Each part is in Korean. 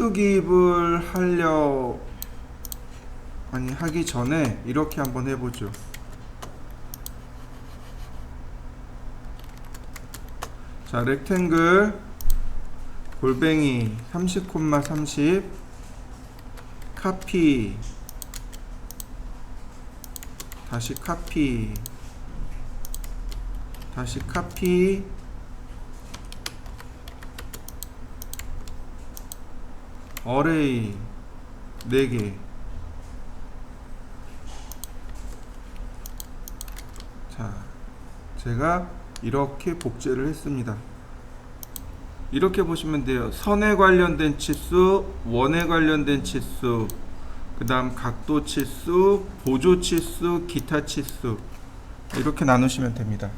치수 기입을 하기 전에 이렇게 한번 해보죠. 자, 렉탱글 골뱅이 30,30 카피, 다시 카피, 다시 카피, 어레이 4개. 자, 제가 이렇게 복제를 했습니다. 이렇게 보시면 돼요. 선에 관련된 치수, 원에 관련된 치수, 그 다음 각도 치수, 보조 치수, 기타 치수, 이렇게 나누시면 됩니다.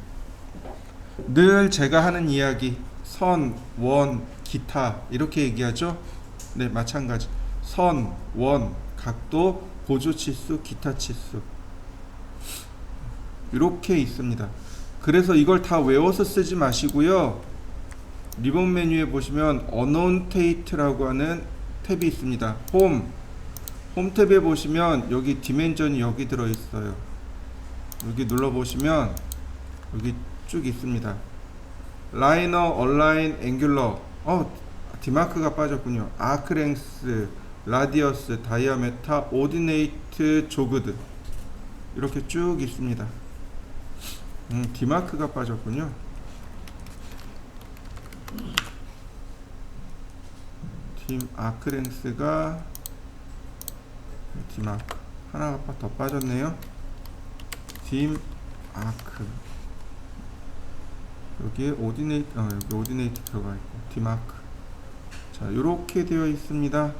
늘 제가 하는 이야기, 선, 원, 기타 이렇게 얘기하죠. 네, 마찬가지. 선, 원, 각도, 보조 치수, 기타 치수 이렇게 있습니다. 그래서 이걸 다 외워서 쓰지 마시고요. 리본 메뉴에 보시면 어노테이트라고 하는 탭이 있습니다. 홈 탭에 보시면 여기 디멘전이 여기 들어있어요. 여기 눌러보시면 여기 쭉 있습니다. 라이너, 얼라인, 앵귤러, 디마크가 빠졌군요. 아크랭스, 라디어스, 다이아메타, 오디네이트, 조그드 이렇게 쭉 있습니다. 디마크가 빠졌군요. 팀 아크랭스가 디마크 하나가 더 빠졌네요. 팀 아크 여기에 오디네이트 여기 오디네이트 들어가 있고 디마크. 자, 요렇게 되어 있습니다.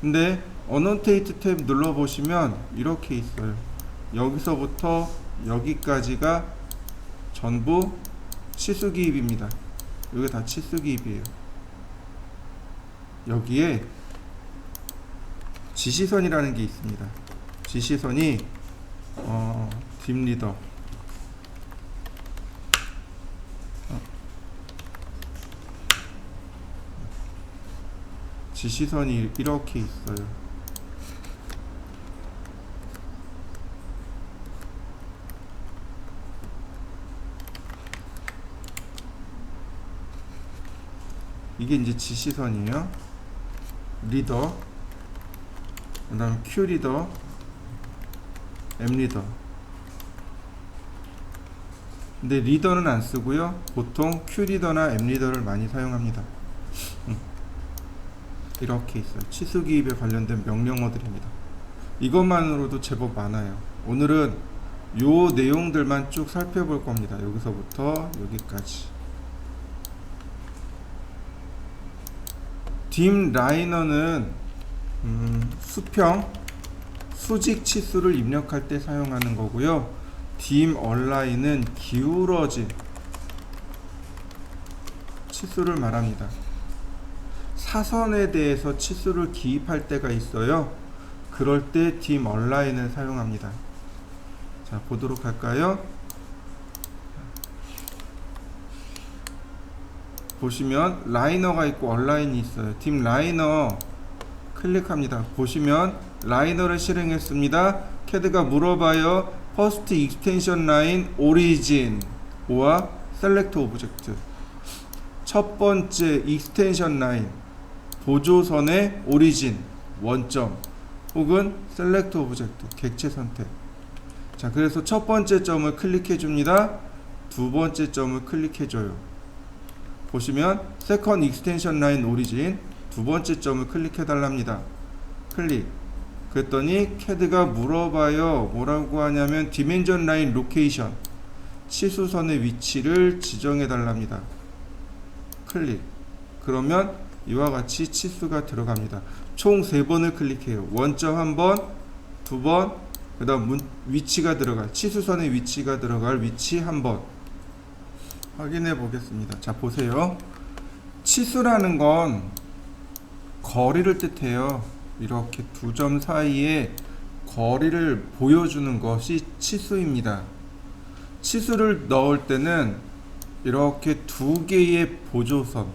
근데 어노테이트 탭 눌러 보시면 이렇게 있어요. 여기서부터 여기까지가 전부 치수 기입입니다. 여기 다 치수 기입이에요. 여기에 지시선이라는 게 있습니다. 지시선이 딥 리더, 지시선이 이렇게 있어요. 이게 이제 지시선이에요. 리더, 그 다음 Q 리더, M 리더. 근데 리더는 안 쓰고요. 보통 Q 리더나 M 리더를 많이 사용합니다. 이렇게 있어요. 치수 기입에 관련된 명령어들입니다. 이것만으로도 제법 많아요. 오늘은 요 내용들만 쭉 살펴볼 겁니다. 여기서부터 여기까지. 딤 라이너는 수평, 수직 치수를 입력할 때 사용하는 거고요. 딤 얼라인은 기울어진 치수를 말합니다. 사선에 대해서 치수를 기입할 때가 있어요. 그럴 때 딤 얼라인을 사용합니다. 자, 보도록 할까요? 보시면 라이너가 있고 얼라인이 있어요. 딤 라이너 클릭합니다. 보시면 라이너를 실행했습니다. 캐드가 물어봐요. 퍼스트 익스텐션 라인 오리진 오와 셀렉트 오브젝트. 첫 번째 익스텐션 라인 보조선의 오리진 원점 혹은 셀렉트 오브젝트 객체 선택. 자, 그래서 첫 번째 점을 클릭해 줍니다. 두 번째 점을 클릭해 줘요. 보시면 세컨 익스텐션 라인 오리진 두 번째 점을 클릭해 달랍니다. 클릭. 그랬더니 캐드가 물어봐요. 뭐라고 하냐면 디멘전 라인 로케이션 치수선의 위치를 지정해 달랍니다. 클릭. 그러면 이와 같이 치수가 들어갑니다. 총 3번을 클릭해요. 원점 1번, 2번, 그 다음 위치가 들어갈 치수선의 위치가 들어갈 위치 1번 확인해 보겠습니다. 자, 보세요. 치수라는 건 거리를 뜻해요. 이렇게 두 점 사이에 거리를 보여주는 것이 치수입니다. 치수를 넣을 때는 이렇게 두 개의 보조선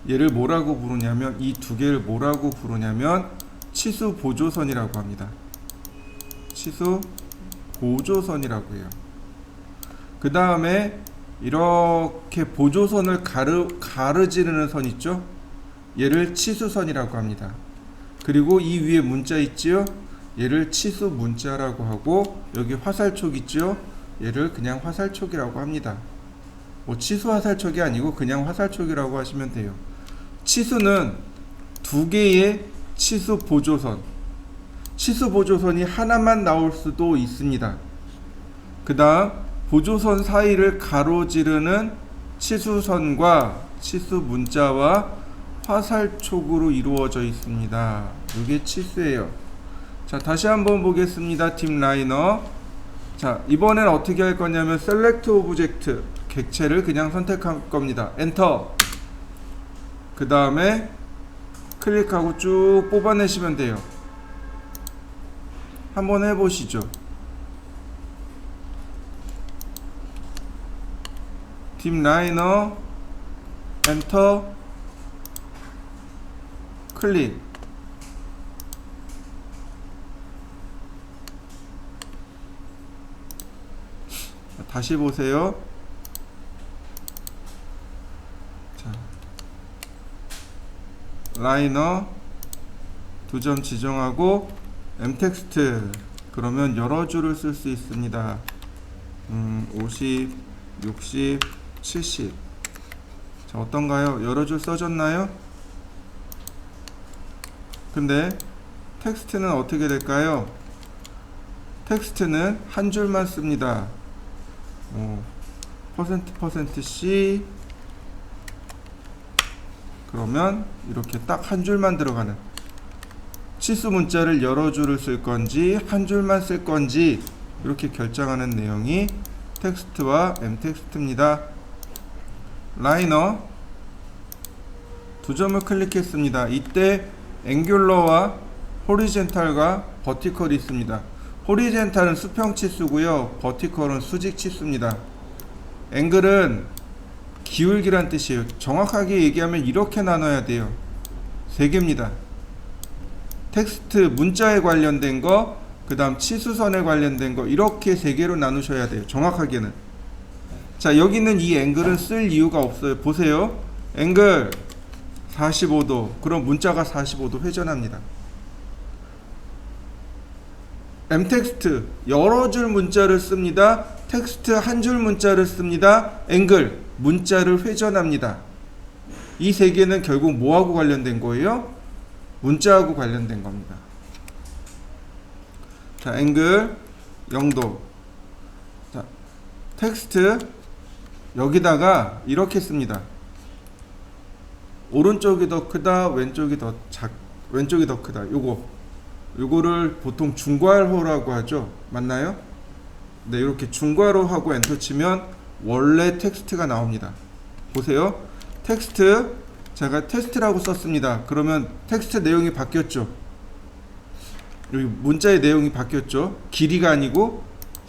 얘를 뭐라고 부르냐면, 이 두 개를 뭐라고 부르냐면 치수 보조선이라고 합니다. 치수 보조선이라고 해요. 그 다음에 이렇게 보조선을 가르지르는 선 있죠? 얘를 치수선이라고 합니다. 그리고 이 위에 문자 있지요? 얘를 치수 문자라고 하고, 여기 화살촉 있죠? 얘를 그냥 화살촉이라고 합니다. 뭐 치수 화살촉이 아니고 그냥 화살촉이라고 하시면 돼요. 치수는 두 개의 치수 보조선, 치수 보조선이 하나만 나올 수도 있습니다. 그 다음 보조선 사이를 가로지르는 치수선과 치수 문자와 화살촉으로 이루어져 있습니다. 이게 치수예요. 자, 다시 한번 보겠습니다. 딥라이너. 자, 이번엔 어떻게 할 거냐면 셀렉트 오브젝트, 객체를 그냥 선택할 겁니다. 엔터. 그 다음에 클릭하고 쭉 뽑아내시면 돼요. 한번 해보시죠. 딥라이너, 엔터, 클릭. 다시 보세요. 자, 라이너 두 점 지정하고 엠텍스트, 그러면 여러 줄을 쓸 수 있습니다. 50, 60, 70. 자, 어떤가요? 여러 줄 써졌나요? 근데 텍스트는 어떻게 될까요? 텍스트는 한 줄만 씁니다. %%C, 그러면 이렇게 딱 한 줄만 들어가는, 치수 문자를 여러 줄을 쓸 건지 한 줄만 쓸 건지 이렇게 결정하는 내용이 텍스트와 엠텍스트입니다. 라이너 두 점을 클릭했습니다. 이때 앵귤러와 호리젠탈과 버티컬이 있습니다. 호리젠탈은 수평 치수고요, 버티컬은 수직 치수입니다. 앵글은 기울기란 뜻이에요. 정확하게 얘기하면 이렇게 나눠야 돼요. 세 개입니다. 텍스트 문자에 관련된 거, 그 다음 치수선에 관련된 거, 이렇게 세 개로 나누셔야 돼요. 정확하게는. 자, 여기는 이 앵글은 쓸 이유가 없어요. 보세요. 앵글 45도, 그럼 문자가 45도 회전합니다. 엠텍스트 여러 줄 문자를 씁니다. 텍스트 한 줄 문자를 씁니다. 앵글 문자를 회전합니다. 이 세 개는 결국 뭐하고 관련된 거예요? 문자하고 관련된 겁니다. 자, 앵글 0도. 자, 텍스트 여기다가 이렇게 씁니다. 오른쪽이 더 크다, 왼쪽이 더 크다. 요거를 보통 중괄호라고 하죠. 맞나요? 네, 이렇게 중괄호하고 엔터 치면 원래 텍스트가 나옵니다. 보세요. 텍스트, 제가 텍스트라고 썼습니다. 그러면 텍스트 내용이 바뀌었죠. 여기 문자의 내용이 바뀌었죠. 길이가 아니고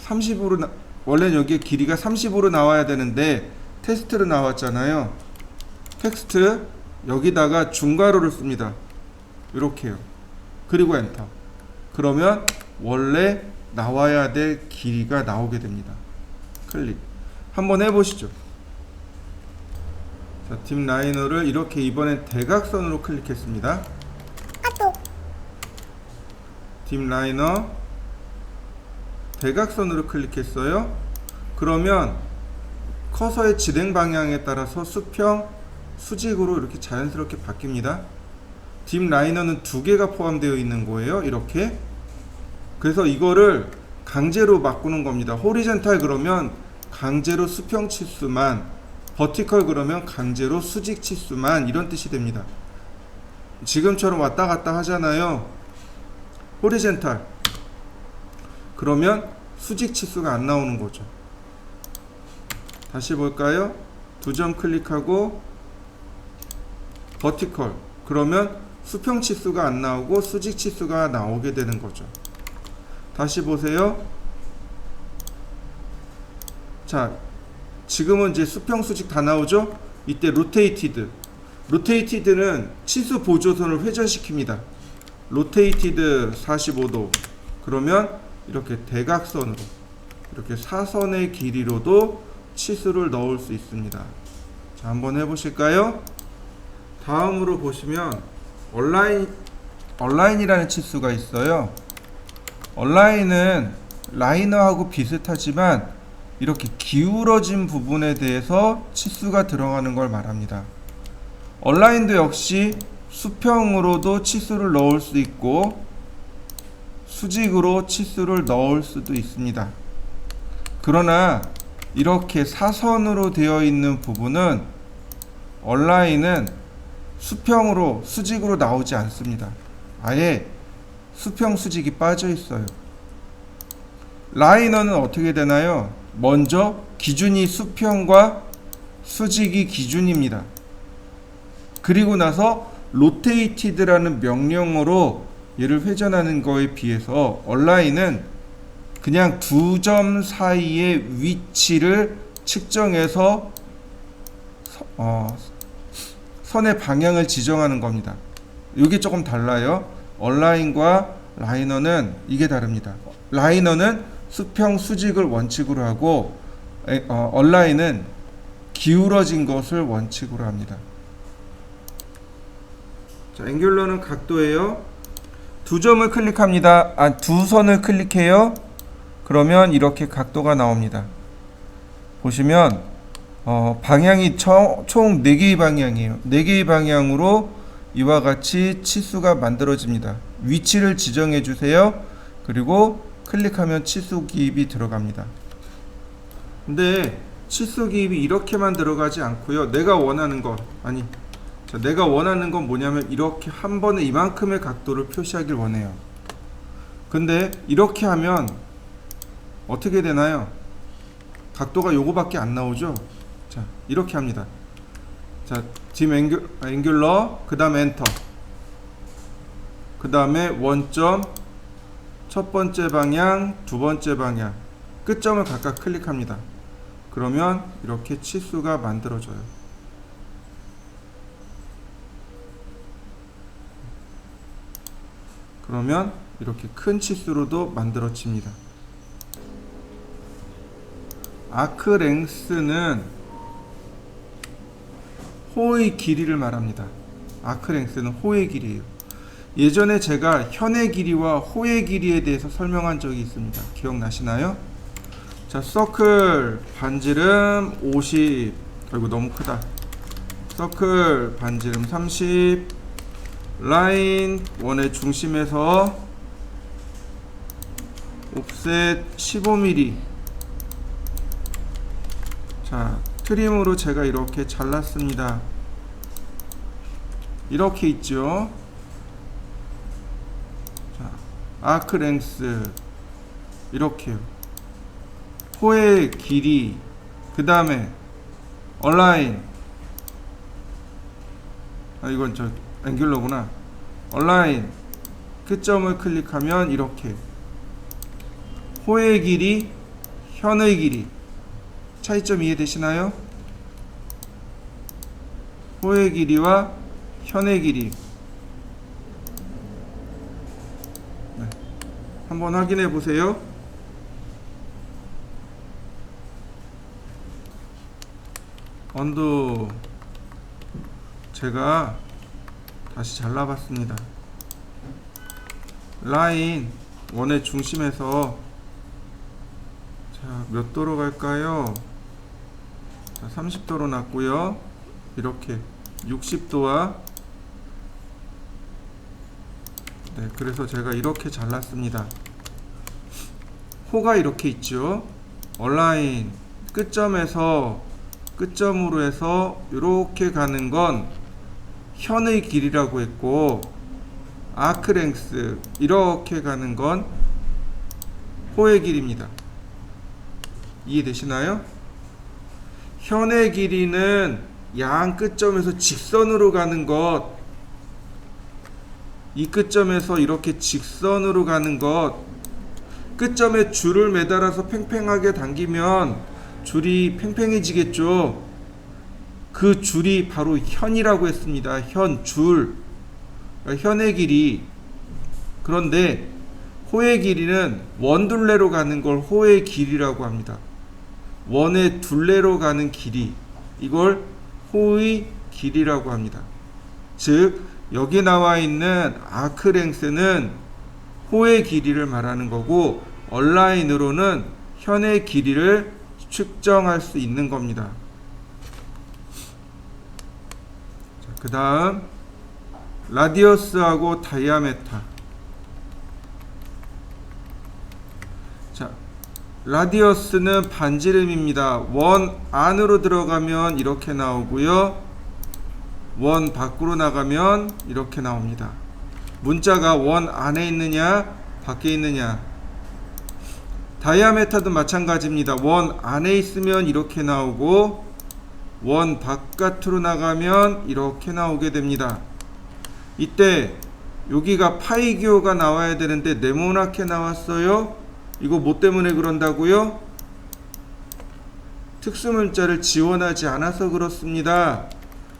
30으로 원래는 여기에 길이가 30으로 나와야 되는데 텍스트로 나왔잖아요. 텍스트 여기다가 중괄호를 씁니다. 이렇게요. 그리고 엔터. 그러면 원래 나와야 될 길이가 나오게 됩니다. 클릭. 한번 해보시죠. 자, 딥라이너를 이렇게 이번엔 대각선으로 클릭했습니다. 딥라이너 대각선으로 클릭했어요. 그러면 커서의 진행 방향에 따라서 수평, 수직으로 이렇게 자연스럽게 바뀝니다. 딥라이너는 두 개가 포함되어 있는 거예요. 이렇게. 그래서 이거를 강제로 바꾸는 겁니다. 호리젠탈 그러면 강제로 수평 치수만, 버티컬 그러면 강제로 수직 치수만, 이런 뜻이 됩니다. 지금처럼 왔다 갔다 하잖아요. 호리젠탈 그러면 수직 치수가 안 나오는 거죠. 다시 볼까요? 두 점 클릭하고 버티컬 그러면 수평 치수가 안 나오고 수직 치수가 나오게 되는 거죠. 다시 보세요. 자, 지금은 이제 수평 수직 다 나오죠? 이때 로테이티드. 로테이티드는 치수 보조선을 회전시킵니다. 로테이티드 45도. 그러면 이렇게 대각선으로, 이렇게 사선의 길이로도 치수를 넣을 수 있습니다. 자, 한번 해보실까요? 다음으로 보시면 얼라인이라는 치수가 있어요. 얼라인은 라이너하고 비슷하지만 이렇게 기울어진 부분에 대해서 치수가 들어가는 걸 말합니다. 얼라인도 역시 수평으로도 치수를 넣을 수 있고 수직으로 치수를 넣을 수도 있습니다. 그러나 이렇게 사선으로 되어 있는 부분은 얼라인은 수평으로 수직으로 나오지 않습니다. 아예 수평 수직이 빠져 있어요. 라이너는 어떻게 되나요? 먼저 기준이 수평과 수직이 기준입니다. 그리고 나서 로테이티드라는 명령어로 얘를 회전하는 거에 비해서 얼라인은 그냥 두 점 사이의 위치를 측정해서 선의 방향을 지정하는 겁니다. 이게 조금 달라요. 얼라인과 라이너는 이게 다릅니다. 라이너는 수평 수직을 원칙으로 하고 얼라인은 기울어진 것을 원칙으로 합니다. 자, 앵귤러는 각도예요. 두 점을 클릭합니다. 두 선을 클릭해요. 그러면 이렇게 각도가 나옵니다. 보시면 방향이 총 4개의 방향이에요. 4개의 방향으로 이와 같이 치수가 만들어집니다. 위치를 지정해 주세요. 그리고 클릭하면 치수 기입이 들어갑니다. 근데 치수 기입이 이렇게만 들어가지 않고요. 내가 원하는 건 뭐냐면 이렇게 한 번에 이만큼의 각도를 표시하길 원해요. 근데 이렇게 하면 어떻게 되나요? 각도가 요거밖에 안 나오죠? 자, 이렇게 합니다. 자, dim 앵귤러, 그 다음에 엔터. 그 다음에 원점, 첫 번째 방향, 두 번째 방향, 끝점을 각각 클릭합니다. 그러면 이렇게 치수가 만들어져요. 그러면 이렇게 큰 치수로도 만들어집니다. 아크 랭스는 호의 길이를 말합니다. 아크 랭스는 호의 길이에요. 예전에 제가 현의 길이와 호의 길이에 대해서 설명한 적이 있습니다. 기억나시나요? 자, 서클 반지름 50. 아이고 너무 크다. 서클 반지름 30. 라인 원의 중심에서 옵셋 15mm. 자, 트림으로 제가 이렇게 잘랐습니다. 이렇게 있죠. 자, 아크 랭스 이렇게요. 호의 길이, 그 다음에 얼라인, 이건 저 앵귤러구나. 얼라인, 끝점을 클릭하면 이렇게 호의 길이, 현의 길이. 차이점 이해되시나요? 호의 길이와 현의 길이. 네. 한번 확인해 보세요. 언도 제가 다시 잘라봤습니다. 라인 원의 중심에서 자, 몇 도로 갈까요? 자, 30도로 놨고요. 이렇게 60도와 네, 그래서 제가 이렇게 잘랐습니다. 호가 이렇게 있죠. 얼라인 끝점에서 끝점으로 해서 이렇게 가는 건 현의 길이라고 했고, 아크 랭스 이렇게 가는 건 호의 길입니다. 이해되시나요? 현의 길이는 양 끝점에서 직선으로 가는 것, 이 끝점에서 이렇게 직선으로 가는 것, 끝점에 줄을 매달아서 팽팽하게 당기면 줄이 팽팽해지겠죠. 그 줄이 바로 현이라고 했습니다. 현, 줄. 현의 길이. 그런데 호의 길이는 원둘레로 가는 걸 호의 길이라고 합니다. 원의 둘레로 가는 길이, 이걸 호의 길이라고 합니다. 즉 여기 나와 있는 아크랭스는 호의 길이를 말하는 거고, 얼라인으로는 현의 길이를 측정할 수 있는 겁니다. 그 다음 라디어스하고 다이아메타. 자, 라디어스는 반지름입니다. 원 안으로 들어가면 이렇게 나오고요, 원 밖으로 나가면 이렇게 나옵니다. 문자가 원 안에 있느냐 밖에 있느냐. 다이아메타도 마찬가지입니다. 원 안에 있으면 이렇게 나오고 원 바깥으로 나가면 이렇게 나오게 됩니다. 이때 여기가 파이 기호가 나와야 되는데 네모나게 나왔어요. 이거 뭐 때문에 그런다고요? 특수문자를 지원하지 않아서 그렇습니다.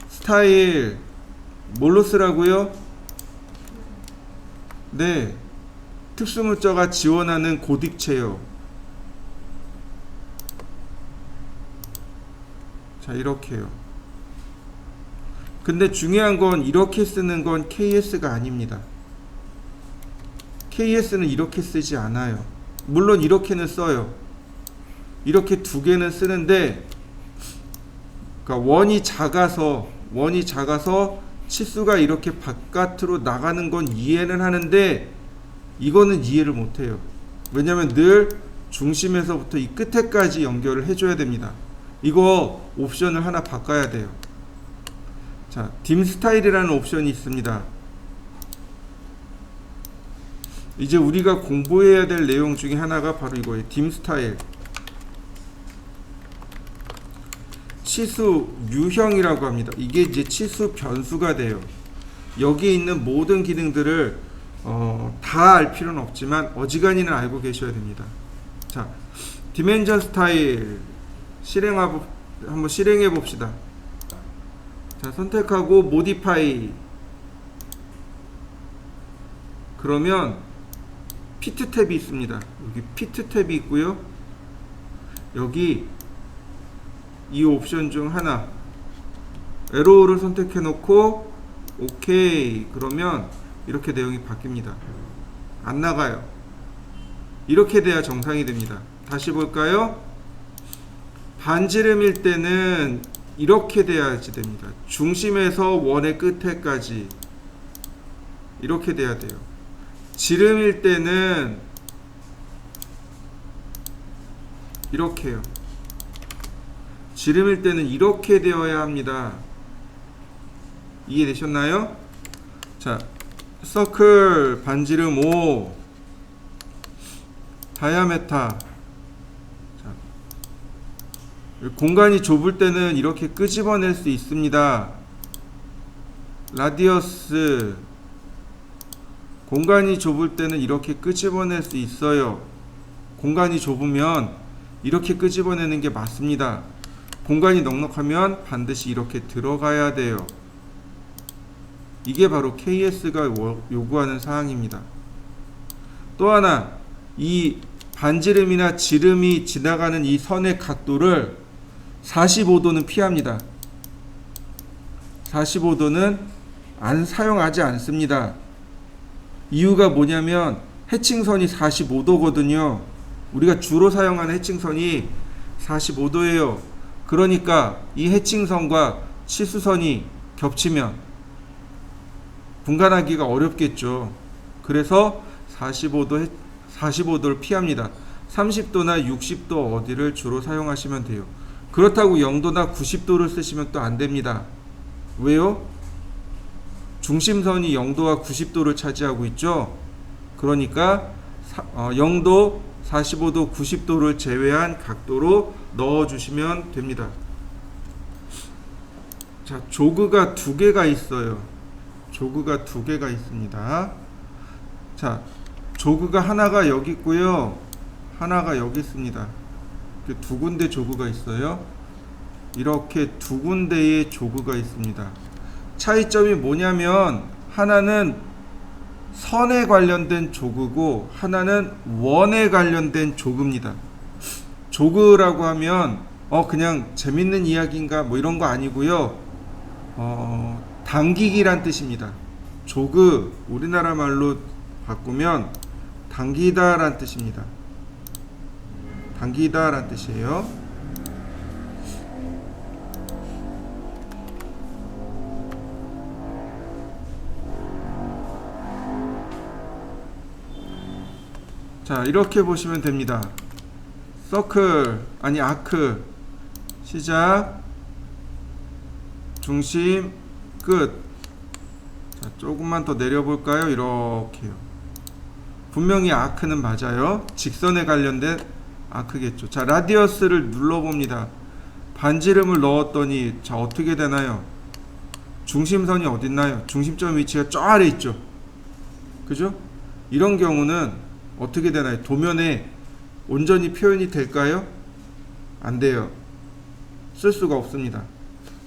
스타일 뭘로 쓰라고요? 네, 특수문자가 지원하는 고딕체요. 자, 이렇게요. 근데 중요한 건 이렇게 쓰는 건 KS가 아닙니다. KS는 이렇게 쓰지 않아요. 물론 이렇게는 써요. 이렇게 두 개는 쓰는데, 그러니까 원이 작아서 치수가 이렇게 바깥으로 나가는 건 이해는 하는데 이거는 이해를 못해요. 왜냐하면 늘 중심에서부터 이 끝에까지 연결을 해줘야 됩니다. 이거 옵션을 하나 바꿔야 돼요. 자, 딤 스타일이라는 옵션이 있습니다. 이제 우리가 공부해야 될 내용 중에 하나가 바로 이거예요. 딤 스타일. 치수 유형이라고 합니다. 이게 이제 치수 변수가 돼요. 여기에 있는 모든 기능들을 다 알 필요는 없지만 어지간히는 알고 계셔야 됩니다. 자, 디멘전 스타일 한번 실행해 봅시다. 자, 선택하고 모디파이. 그러면 피트 탭이 있습니다. 여기 피트 탭이 있고요. 여기 이 옵션 중 하나 에로우를 선택해 놓고 오케이. 그러면 이렇게 내용이 바뀝니다. 안 나가요. 이렇게 돼야 정상이 됩니다. 다시 볼까요? 반지름일 때는 이렇게 돼야지 됩니다. 중심에서 원의 끝에까지 이렇게 돼야 돼요. 지름일 때는 이렇게요. 지름일 때는 이렇게 되어야 합니다. 이해되셨나요? 자, 서클 반지름 5, 다이아메타. 자, 공간이 좁을 때는 이렇게 끄집어낼 수 있습니다. 라디어스, 공간이 좁을 때는 이렇게 끄집어낼 수 있어요. 공간이 좁으면 이렇게 끄집어내는 게 맞습니다. 공간이 넉넉하면 반드시 이렇게 들어가야 돼요. 이게 바로 KS가 요구하는 사항입니다. 또 하나, 이 반지름이나 지름이 지나가는 이 선의 각도를 45도는 피합니다. 45도는 사용하지 않습니다. 이유가 뭐냐면 해칭선이 45도거든요. 우리가 주로 사용하는 해칭선이 45도예요. 그러니까 이 해칭선과 치수선이 겹치면 분간하기가 어렵겠죠. 그래서 45도를 피합니다. 30도나 60도 어디를 주로 사용하시면 돼요. 그렇다고 0도나 90도를 쓰시면 또 안됩니다. 왜요? 중심선이 0도와 90도를 차지하고 있죠. 그러니까 0도, 45도, 90도를 제외한 각도로 넣어주시면 됩니다. 자, 조그가 두 개가 있어요. 조그가 두 개가 있습니다. 자, 조그가 하나가 여기 있고요, 하나가 여기 있습니다. 두 군데 조그가 있어요. 이렇게 두 군데의 조그가 있습니다. 차이점이 뭐냐면 하나는 선에 관련된 조그고 하나는 원에 관련된 조그입니다. 조그라고 하면 그냥 재밌는 이야기인가 뭐 이런 거 아니고요. 당기기란 뜻입니다. 조그 우리나라 말로 바꾸면 당기다란 뜻입니다. 당기다란 뜻이에요. 자, 이렇게 보시면 됩니다. 서클 아니 아크 시작 중심 끝. 자, 조금만 더 내려볼까요? 이렇게요. 분명히 아크는 맞아요. 직선에 관련된 아크겠죠. 자, 라디어스를 눌러봅니다. 반지름을 넣었더니 자, 어떻게 되나요? 중심선이 어딨나요? 중심점 위치가 저 아래 있죠. 그죠? 이런 경우는 어떻게 되나요? 도면에 온전히 표현이 될까요? 안 돼요. 쓸 수가 없습니다.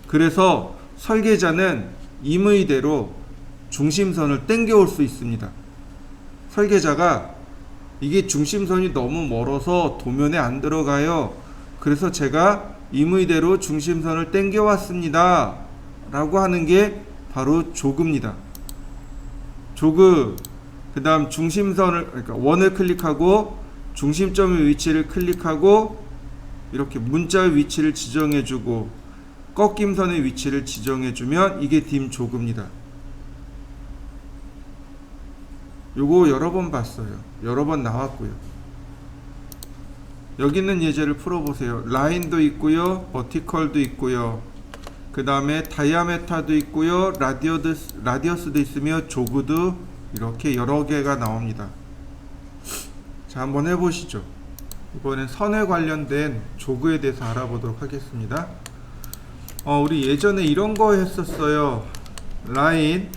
그래서 설계자는 임의대로 중심선을 땡겨올 수 있습니다. 설계자가 이게 중심선이 너무 멀어서 도면에 안 들어가요. 그래서 제가 임의대로 중심선을 땡겨왔습니다. 라고 하는 게 바로 조그입니다. 조그, 그 다음 중심선을, 그러니까 원을 클릭하고 중심점의 위치를 클릭하고 이렇게 문자의 위치를 지정해주고 꺾임선의 위치를 지정해주면 이게 딤 조그입니다. 요거 여러 번 봤어요. 여러 번 나왔고요. 여기 있는 예제를 풀어보세요. 라인도 있고요. 버티컬도 있고요. 그 다음에 다이아메타도 있고요. 라디어스도 있으며 조그도 이렇게 여러 개가 나옵니다. 자, 한번 해보시죠. 이번엔 선에 관련된 조그에 대해서 알아보도록 하겠습니다. 우리 예전에 이런 거 했었어요. 라인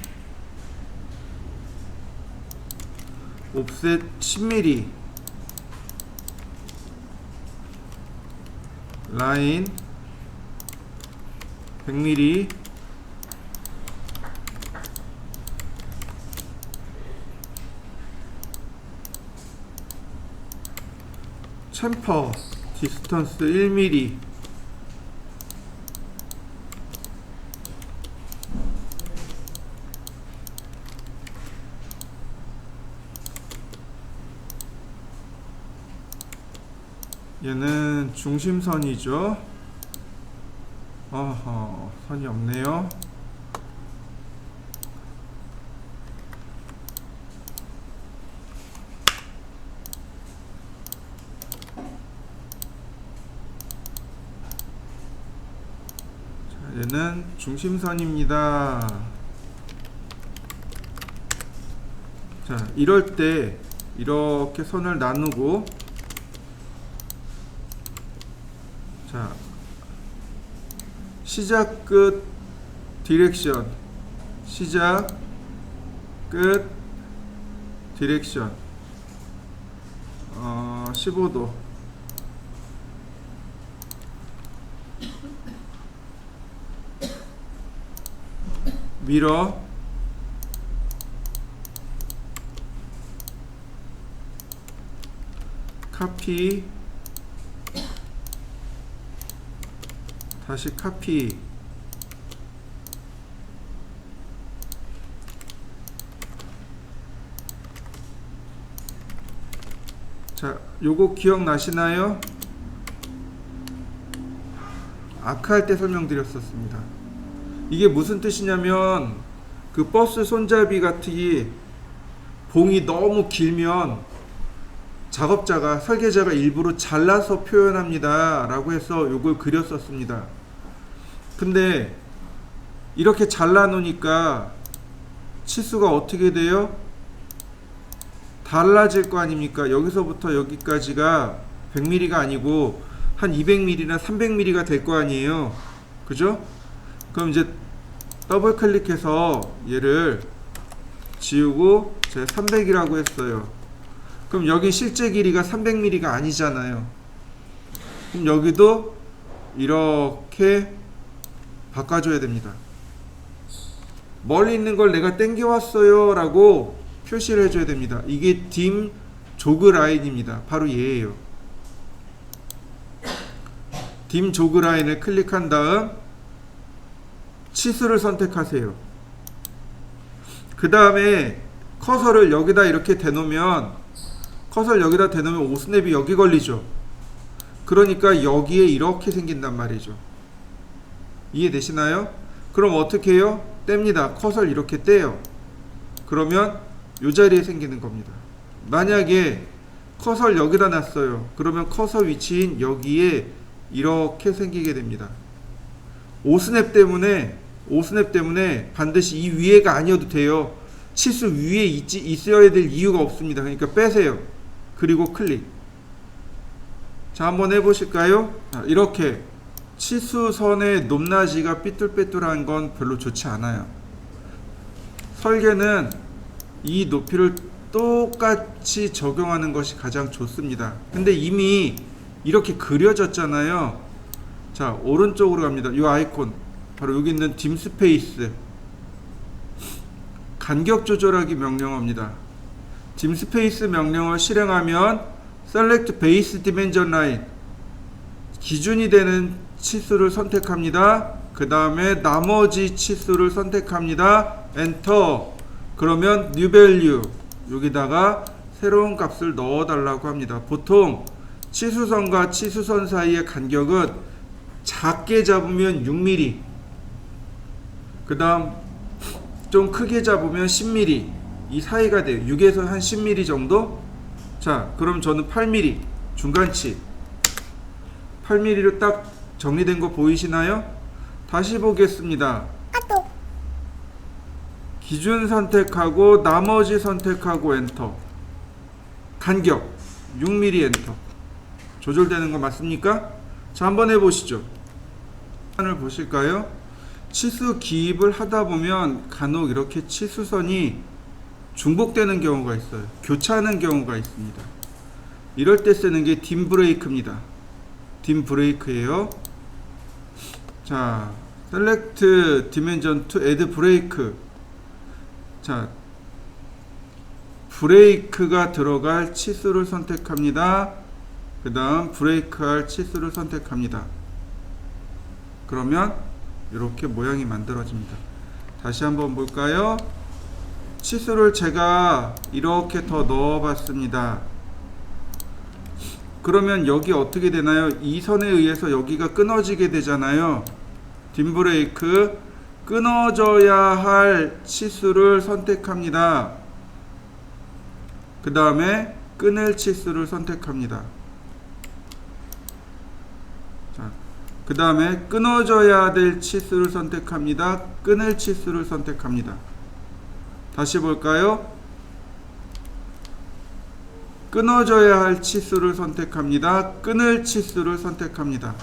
옵셋 10mm 라인 100mm 챔퍼 디스턴스 1mm 얘는 중심선이죠. 선이 없네요. 자, 얘는 중심선입니다. 자, 이럴 때 이렇게 선을 나누고 자, 시작 끝 디렉션 시작 끝 디렉션 15도 미러 카피 다시 카피 자, 요거 기억나시나요? 아크할 때 설명드렸었습니다. 이게 무슨 뜻이냐면 그 버스 손잡이 같이 봉이 너무 길면 작업자가 설계자가 일부러 잘라서 표현합니다 라고 해서 요걸 그렸었습니다. 근데 이렇게 잘라 놓으니까 치수가 어떻게 돼요? 달라질 거 아닙니까? 여기서부터 여기까지가 100mm가 아니고 한 200mm나 300mm가 될 거 아니에요. 그죠? 그럼 이제 더블 클릭해서 얘를 지우고 제가 300이라고 했어요. 그럼 여기 실제 길이가 300mm가 아니잖아요. 그럼 여기도 이렇게 바꿔줘야 됩니다. 멀리 있는 걸 내가 땡겨왔어요 라고 표시를 해줘야 됩니다. 이게 dim 조그 라인입니다. 바로 얘예요. dim 조그 라인을 클릭한 다음 치수를 선택하세요. 그 다음에 커서를 여기다 이렇게 대놓으면 오스냅이 여기 걸리죠. 그러니까 여기에 이렇게 생긴단 말이죠. 이해되시나요? 그럼 어떻게 해요? 뗍니다. 커서를 이렇게 떼요. 그러면 이 자리에 생기는 겁니다. 만약에 커서를 여기다 놨어요. 그러면 커서 위치인 여기에 이렇게 생기게 됩니다. 오스냅 때문에 반드시 이 위에가 아니어도 돼요. 치수 위에 있어야 될 이유가 없습니다. 그러니까 빼세요. 그리고 클릭. 자, 한번 해보실까요? 자, 이렇게 치수선의 높낮이가 삐뚤빼뚤한 건 별로 좋지 않아요. 설계는 이 높이를 똑같이 적용하는 것이 가장 좋습니다. 근데 이미 이렇게 그려졌잖아요. 자, 오른쪽으로 갑니다. 이 아이콘 바로 여기 있는 dim 스페이스 간격 조절하기 명령어입니다. dim 스페이스 명령어를 실행하면 select base dimension line 기준이 되는 치수를 선택합니다. 그 다음에 나머지 치수를 선택합니다. 엔터. 그러면 new value 여기다가 새로운 값을 넣어 달라고 합니다. 보통 치수선과 치수선 사이의 간격은 작게 잡으면 6mm, 그 다음 좀 크게 잡으면 10mm 이 사이가 돼요. 6에서 한 10mm 정도. 자, 그럼 저는 8mm 중간치 8mm로 딱 정리된 거 보이시나요? 다시 보겠습니다. 기준 선택하고 나머지 선택하고 엔터. 간격 6mm 엔터. 조절되는 거 맞습니까? 자, 한번 해보시죠. 을 보실까요? 치수 기입을 하다 보면 간혹 이렇게 치수선이 중복되는 경우가 있어요. 교차하는 경우가 있습니다. 이럴 때 쓰는 게 dim 브레이크입니다. dim 브레이크예요. 자, select dimension to add brake. 자, 브레이크가 들어갈 치수를 선택합니다. 그 다음 브레이크 할 치수를 선택합니다. 그러면 이렇게 모양이 만들어집니다. 다시 한번 볼까요? 치수를 제가 이렇게 더 넣어 봤습니다. 그러면 여기 어떻게 되나요? 이 선에 의해서 여기가 끊어지게 되잖아요. dim 브레이크 끊어져야 할 치수를 선택합니다. 그 다음에 끊을 치수를 선택합니다. 그 다음에 끊어져야 될 치수를 선택합니다. 끊을 치수를 선택합니다. 다시 볼까요? 끊어져야 할 치수를 선택합니다. 끊을 치수를 선택합니다.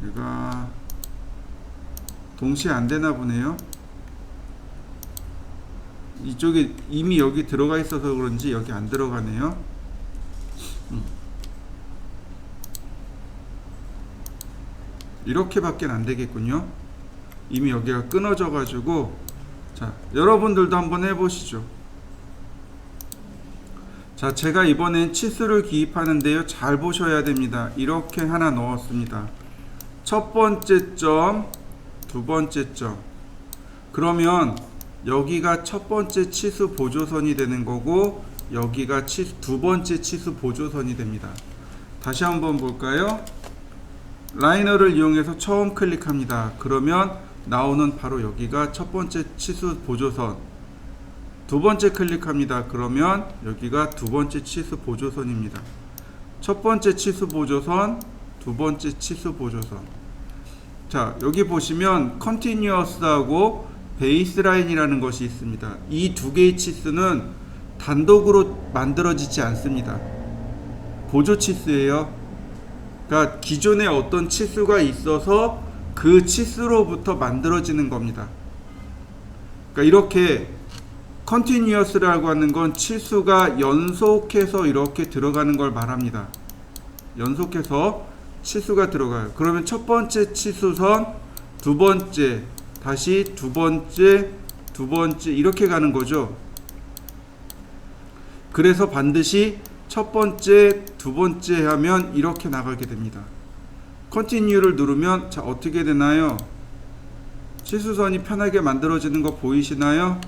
얘가 동시에 안 되나 보네요. 이쪽에 이미 여기 들어가 있어서 그런지 여기 안 들어가네요. 이렇게밖에 안 되겠군요. 이미 여기가 끊어져 가지고. 자, 여러분들도 한번 해보시죠. 자, 제가 이번엔 치수를 기입하는데요, 잘 보셔야 됩니다. 이렇게 하나 넣었습니다. 첫 번째 점, 두 번째 점. 그러면 여기가 첫 번째 치수 보조선이 되는 거고, 여기가 두 번째 치수 보조선이 됩니다. 다시 한번 볼까요? 라이너를 이용해서 처음 클릭합니다. 그러면 나오는 바로 여기가 첫 번째 치수 보조선. 두 번째 클릭합니다. 그러면 여기가 두 번째 치수 보조선입니다. 첫 번째 치수 보조선, 두 번째 치수 보조선. 자, 여기 보시면 컨티뉴어스하고 베이스라인이라는 것이 있습니다. 이 두 개의 치수는 단독으로 만들어지지 않습니다. 보조 치수예요. 그러니까 기존에 어떤 치수가 있어서 그 치수로부터 만들어지는 겁니다. 그러니까 이렇게 continuous라고 하는 건 치수가 연속해서 이렇게 들어가는 걸 말합니다. 연속해서 치수가 들어가요. 그러면 첫 번째 치수선, 두 번째, 다시 두 번째, 두 번째 이렇게 가는 거죠. 그래서 반드시 첫 번째, 두 번째 하면 이렇게 나가게 됩니다. continue를 누르면 자 어떻게 되나요? 치수선이 편하게 만들어지는 거 보이시나요?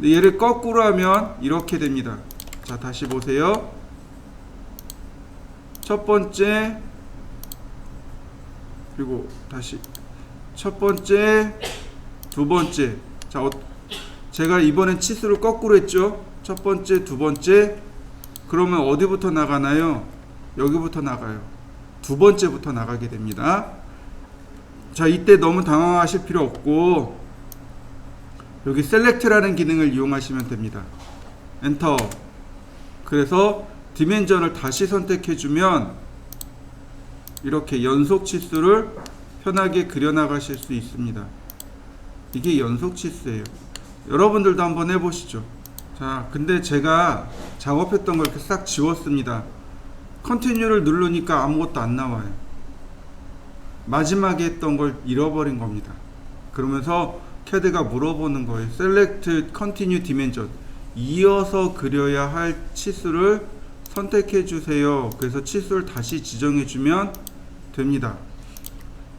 얘를 거꾸로 하면 이렇게 됩니다. 자 다시 보세요. 첫 번째, 그리고 다시 첫 번째, 두 번째. 자 제가 이번엔 치수를 거꾸로 했죠. 첫 번째, 두 번째. 그러면 어디부터 나가나요? 여기부터 나가요. 두 번째부터 나가게 됩니다. 자 이때 너무 당황하실 필요 없고 여기 셀렉트라는 기능을 이용하시면 됩니다. 엔터. 그래서 디멘전을 다시 선택해 주면 이렇게 연속 치수를 편하게 그려 나가실 수 있습니다. 이게 연속 치수예요. 여러분들도 한번 해보시죠. 자 근데 제가 작업했던 걸 이렇게 싹 지웠습니다. 컨티뉴를 누르니까 아무것도 안 나와요. 마지막에 했던 걸 잃어버린 겁니다. 그러면서 CAD가 물어보는 거예요. Select Continue Dimension. 이어서 그려야 할 치수를 선택해 주세요. 그래서 치수를 다시 지정해 주면 됩니다.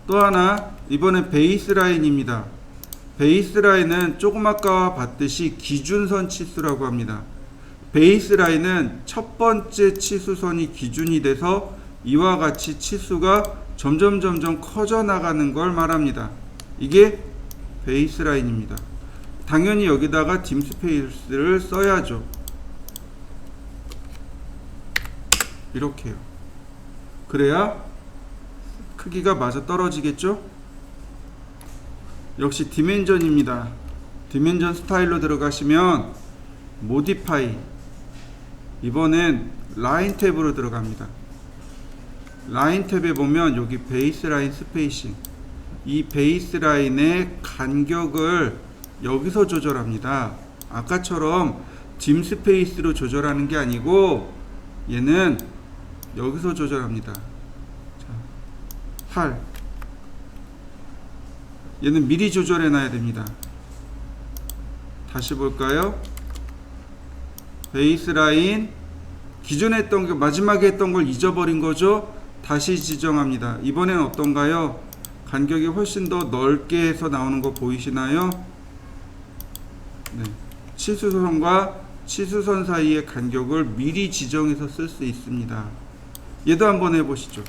또 하나, 이번엔 베이스라인입니다. 베이스라인은 조금 아까 봤듯이 기준선 치수라고 합니다. 베이스라인은 첫 번째 치수선이 기준이 돼서 이와 같이 치수가 점점 커져 나가는 걸 말합니다. 이게 베이스라인입니다. 당연히 여기다가 dim스페이스를 써야죠. 이렇게요. 그래야 크기가 맞아 떨어지겠죠? 역시 디멘전입니다. 디멘전 스타일로 들어가시면 모디파이, 이번엔 라인 탭으로 들어갑니다. 라인 탭에 보면 여기 베이스라인 스페이싱, 이 베이스라인의 간격을 여기서 조절합니다. 아까처럼 dim스페이스로 조절하는 게 아니고 얘는 여기서 조절합니다. 자, 8. 얘는 미리 조절해 놔야 됩니다. 다시 볼까요? 베이스라인, 기존에 했던 게 마지막에 했던 걸 잊어버린 거죠. 다시 지정합니다. 이번엔 어떤가요? 간격이 훨씬 더 넓게 해서 나오는 거 보이시나요? 네. 치수선과 치수선 사이의 간격을 미리 지정해서 쓸 수 있습니다. 얘도 한번 해보시죠.